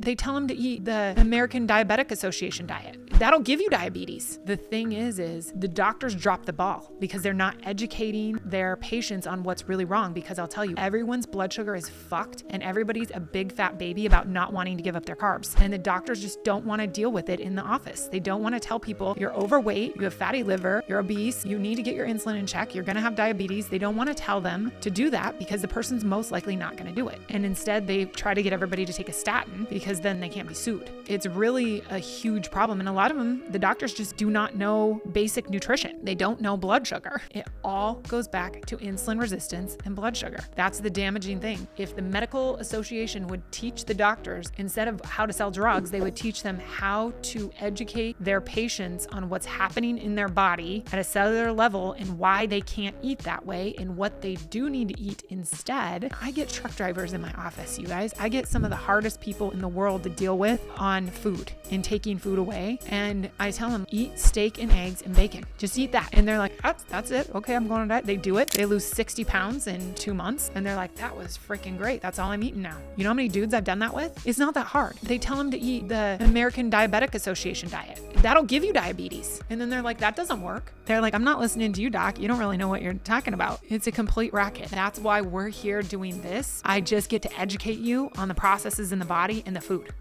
They tell them to eat the American Diabetic Association diet. That'll give you diabetes. The thing is the doctors drop the ball because they're not educating their patients on what's really wrong. Because I'll tell you, everyone's blood sugar is fucked and everybody's a big fat baby about not wanting to give up their carbs. And the doctors just don't want to deal with it in the office. They don't want to tell people you're overweight, you have fatty liver, you're obese, you need to get your insulin in check, you're going to have diabetes. They don't want to tell them to do that because the person's most likely not going to do it. And instead they try to get everybody to take a statin because then they can't be sued. It's really a huge problem. And a lot of them, the doctors just do not know basic nutrition. They don't know blood sugar. It all goes back to insulin resistance and blood sugar. That's the damaging thing. If the medical association would teach the doctors, instead of how to sell drugs, they would teach them how to educate their patients on what's happening in their body at a cellular level and why they can't eat that way and what they do need to eat instead. I get truck drivers in my office, you guys. I get some of the hardest people in the world to deal with on food and taking food away. And I tell them, eat steak and eggs and bacon. Just eat that. And they're like, that's it. Okay, I'm going on diet. They do it. They lose 60 pounds in 2 months. And they're like, that was freaking great. That's all I'm eating now. You know how many dudes I've done that with? It's not that hard. They tell them to eat the American Diabetic Association diet. That'll give you diabetes. And then they're like, that doesn't work. They're like, I'm not listening to you, doc. You don't really know what you're talking about. It's a complete racket. That's why we're here doing this. I just get to educate you on the processes in the body and the food.